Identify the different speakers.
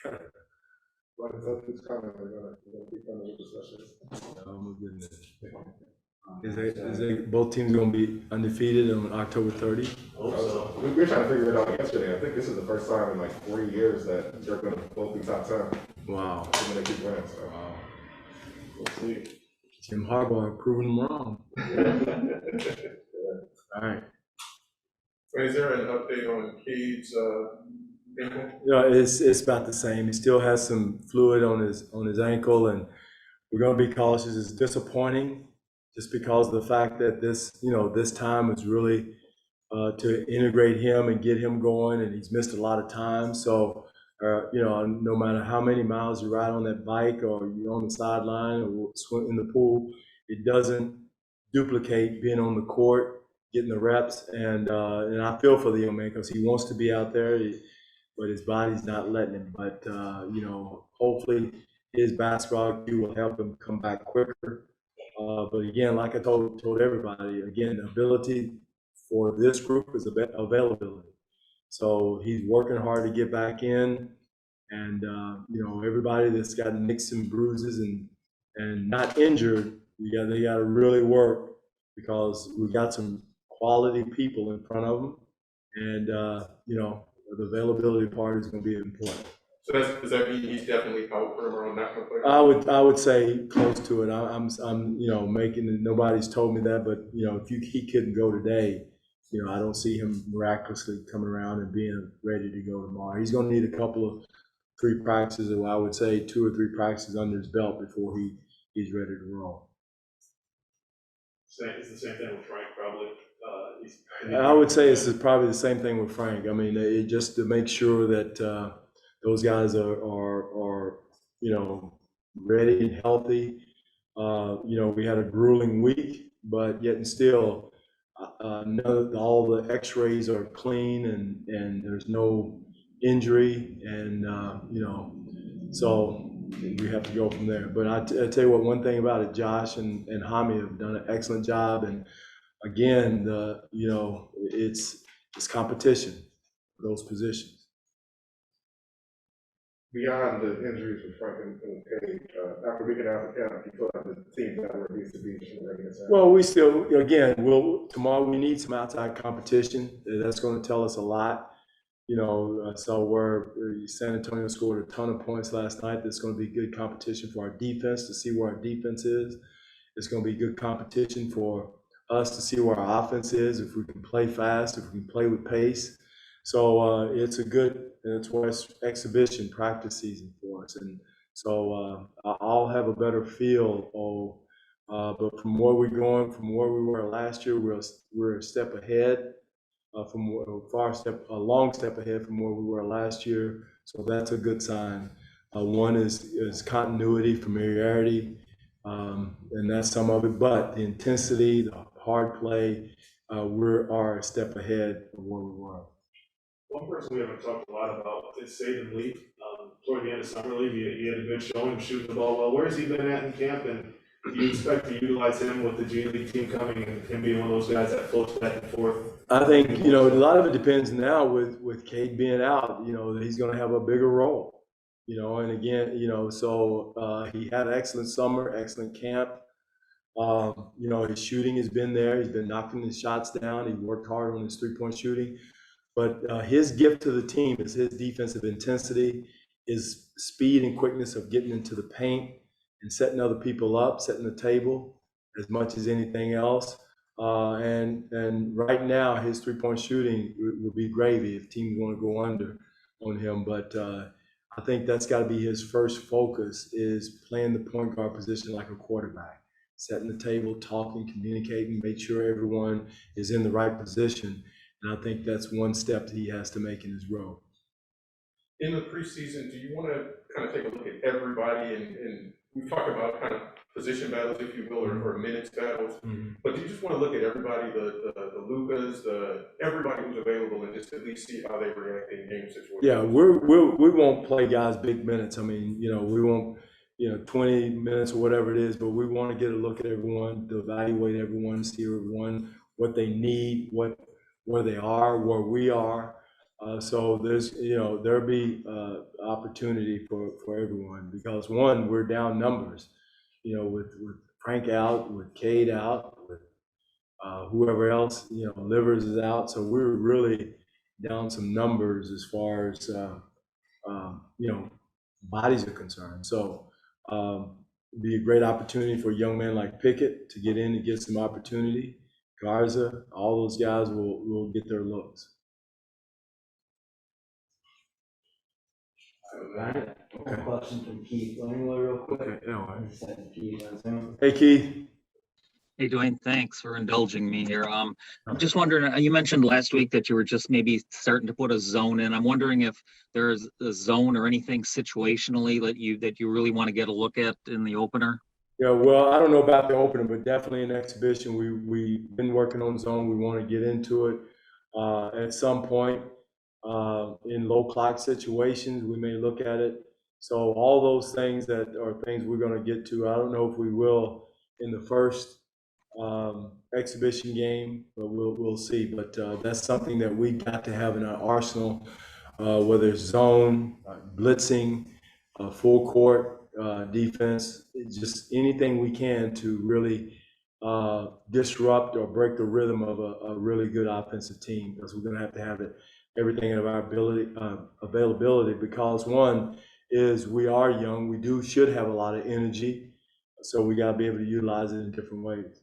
Speaker 1: But it's coming. We're gonna keep coming with discussions.
Speaker 2: Oh my goodness. Is both teams gonna be undefeated on October 30?
Speaker 1: Hope so. We were trying to figure it out yesterday. I think this is the first time in like 40 years that they're gonna both be top 10.
Speaker 2: Wow.
Speaker 1: And they keep winning, so.
Speaker 2: Wow.
Speaker 1: We'll see.
Speaker 2: Jim Harbaugh proving them wrong. All right.
Speaker 3: Is there an update on 𝐒𝐂𝐈𝐀𝐋 ankle?
Speaker 2: Yeah, it's about the same. He still has some fluid on his ankle, and we're going to be cautious. It's disappointing just because of the fact that this time was really to integrate him and get him going, and he's missed a lot of time. So, no matter how many miles you ride on that bike or you're on the sideline or swim in the pool, it doesn't duplicate being on the court, getting the reps. And I feel for the young man because he wants to be out there, but his body's not letting him. But hopefully his basketball IQ will help him come back quicker. But again, like I told everybody, again, the ability for this group is availability. So he's working hard to get back in, and everybody that's got nicks and bruises and not injured, they got to really work because we got some quality people in front of them, and the availability part is going to be important.
Speaker 3: So does that mean he's definitely out for him or not going to play?
Speaker 2: I would say close to it. I'm making it. Nobody's told me that, but if he couldn't go today, I don't see him miraculously coming around and being ready to go tomorrow. He's going to need a couple of 3 practices, or I would say 2 or 3 practices under his belt before he's ready to roll.
Speaker 4: It's the same thing with Frank, probably.
Speaker 2: I would say it's probably the same thing with Frank. I mean, just to make sure that those guys are ready and healthy. We had a grueling week, but yet and still, all the X-rays are clean and there's no injury, and so we have to go from there. But I tell you what, one thing about it, Josh and 𝐒𝐈𝐀𝐋 have done an excellent job, and again, it's competition for those positions.
Speaker 1: Beyond the injuries with Frank and Cade, after we get out of camp, you feel like the team that where it needs to be should ready to say.
Speaker 2: Well, we still, tomorrow we need some outside competition. That's going to tell us a lot. So San Antonio scored a ton of points last night. There's going to be good competition for our defense to see where our defense is. It's going to be good competition for us to see where our offense is, if we can play fast, if we can play with pace. So it's exhibition practice season for us. And so I'll have a better feel. But from where we're going, from where we were last year, we're a step ahead. A long step ahead from where we were last year. So that's a good sign. One is continuity, familiarity, and that's some of it. But the intensity, the hard play, we are a step ahead of where we were.
Speaker 4: One person we haven't talked a lot about is Saban Lee. Toward the end of summer league, he had a good showing, shooting the ball well. Where's he been at in camp, and do you expect to utilize him with the G League team coming and him being one of those guys that floats back and forth?
Speaker 2: I think, a lot of it depends now with Cade being out, that he's going to have a bigger role, and again, so he had an excellent summer, excellent camp. His shooting has been there. He's been knocking his shots down. He worked hard on his 3-point shooting. But his gift to the team is his defensive intensity, his speed and quickness of getting into the paint and setting other people up, setting the table as much as anything else. And right now, his 3-point shooting would be gravy if teams want to go under on him. But I think that's got to be his first focus, is playing the point guard position like a quarterback, setting the table, talking, communicating, make sure everyone is in the right position. And I think that's one step that he has to make in his growth.
Speaker 3: In the preseason, do you want to kind of take a look at everybody? And we've talked about kind of position battles, if you will, or minutes battles. Mm-hmm. But do you just want to look at everybody, the Lucas, everybody who's available, and just at least see how they react in game situations?
Speaker 2: Yeah, we won't play guys big minutes. I mean, we won't, 20 minutes or whatever it is, but we want to get a look at everyone, to evaluate everyone, see everyone, what they need, where they are, where we are. So there's, there'll be opportunity for everyone because one, we're down numbers, with Frank out, with Cade out, with whoever else, Livers is out. So we're really down some numbers as far as, bodies are concerned. So it'd be a great opportunity for a young man like Pickett to get in and get some opportunity. Garza, all those guys will get their looks.
Speaker 5: Right. One question from Keith Langler real quick.
Speaker 2: Okay, yeah, all right.
Speaker 5: Keith on Zoom.
Speaker 2: Hey, Keith.
Speaker 6: Hey, Dwayne, thanks for indulging me here. I'm just wondering, you mentioned last week that you were just maybe starting to put a zone in. I'm wondering if there's a zone or anything situationally that you really want to get a look at in the opener.
Speaker 2: Yeah, well, I don't know about the opener, but definitely in exhibition, we've been working on zone. We want to get into it at some point in low clock situations. We may look at it. So all those things that are things we're going to get to. I don't know if we will in the first exhibition game, but we'll see. But that's something that we got to have in our arsenal, whether it's zone, blitzing, full court defense, just anything we can to really disrupt or break the rhythm of a really good offensive team, because we're going to have it everything in our availability, because one is we are young, should have a lot of energy, so we got to be able to utilize it in different ways.